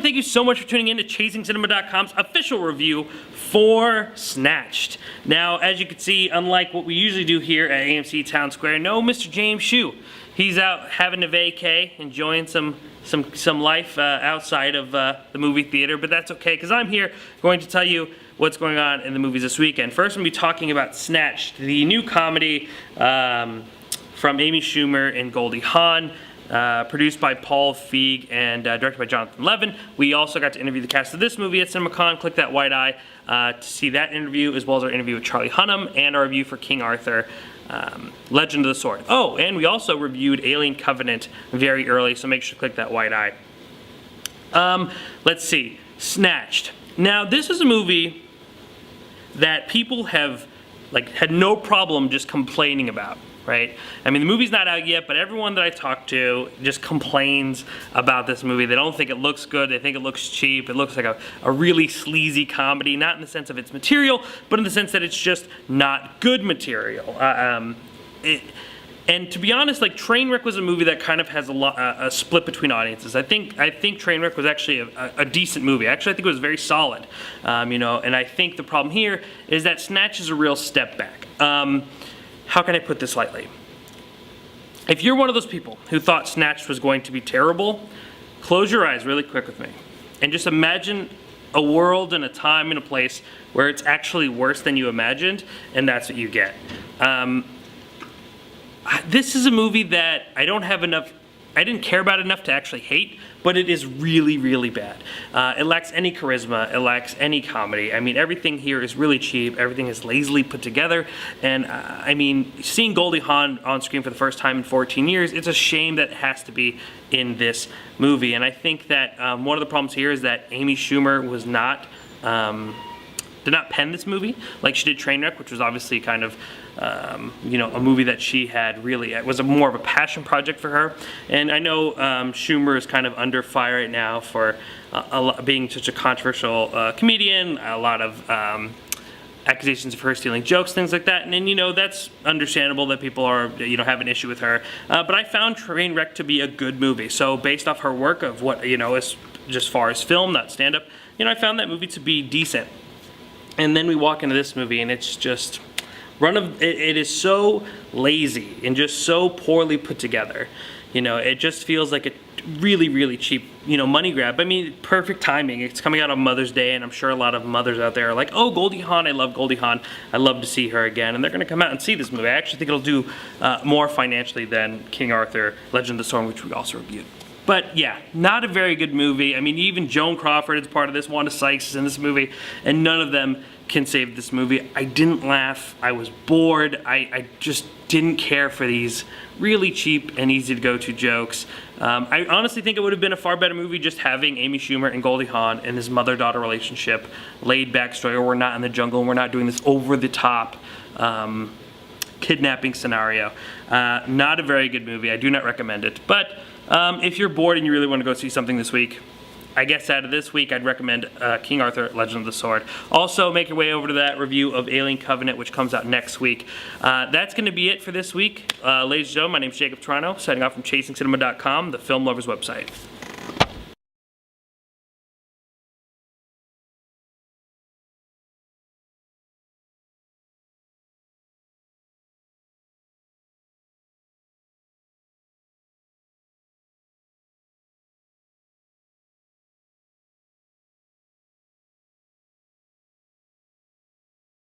thank you so much for tuning in to ChasingCinema.com's official review for Snatched. Now, as you can see, unlike what we usually do here at AMC Town Square, no Mr. James Hsu. He's out having a vacay, enjoying some life outside of the movie theater, but that's okay, because I'm here going to tell you what's going on in the movies this weekend. First, I'm going to be talking about Snatched, the new comedy from Amy Schumer and Goldie Hawn, produced by Paul Feig and directed by Jonathan Levine. We also got to interview the cast of this movie at CinemaCon. Click that white eye to see that interview, as well as our interview with Charlie Hunnam and our review for King Arthur, Legend of the Sword. Oh, and we also reviewed Alien Covenant very early, so make sure to click that white eye. Let's see, Snatched. Now, this is a movie that people have had no problem just complaining about, right? I mean, the movie's not out yet, but everyone that I talk to just complains about this movie. They don't think it looks good. They think it looks cheap. It looks like a really sleazy comedy, not in the sense of its material, but in the sense that it's just not good material. And to be honest, Trainwreck was a movie that kind of has a split between audiences. I think Trainwreck was actually a decent movie. Actually, I think it was very solid. And I think the problem here is that Snatch is a real step back. How can I put this lightly? If you're one of those people who thought Snatched was going to be terrible, close your eyes really quick with me and just imagine a world and a time and a place where it's actually worse than you imagined, and that's what you get. This is a movie that I didn't care about enough to actually hate, but it is really, really bad. It lacks any charisma, it lacks any comedy. I mean, everything here is really cheap, everything is lazily put together, and I mean, seeing Goldie Hawn on screen for the first time in 14 years, it's a shame that it has to be in this movie. And I think that one of the problems here is that Amy Schumer was did not pen this movie like she did Trainwreck, which was obviously kind of a movie that she had really, it was more of a passion project for her. And I know Schumer is kind of under fire right now for being such a controversial comedian, a lot of accusations of her stealing jokes, things like that. And that's understandable that people are, have an issue with her. But I found Trainwreck to be a good movie. So based off her work of what, as just far as film, not stand-up, I found that movie to be decent. And then we walk into this movie and it's just it is so lazy and just so poorly put together. It just feels like a really, really cheap, money grab. I mean, perfect timing. It's coming out on Mother's Day, and I'm sure a lot of mothers out there are like, oh, Goldie Hawn, I love Goldie Hawn. I love to see her again. And they're going to come out and see this movie. I actually think it'll do more financially than King Arthur, Legend of the Sword, which we also reviewed. But yeah, not a very good movie. I mean, even Joan Crawford is part of this. Wanda Sykes is in this movie, and none of them can save this movie. I didn't laugh. I was bored. I just didn't care for these really cheap and easy to go to jokes. I honestly think it would have been a far better movie just having Amy Schumer and Goldie Hawn and this mother-daughter relationship, laid back story where we're not in the jungle and we're not doing this over-the-top kidnapping scenario. Not a very good movie. I do not recommend it. But if you're bored and you really want to go see something this week, I guess out of this week, I'd recommend King Arthur, Legend of the Sword. Also, make your way over to that review of Alien Covenant, which comes out next week. That's going to be it for this week. Ladies and gentlemen, my name is Jacob Tiranno, signing off from ChasingCinema.com, the film lovers website.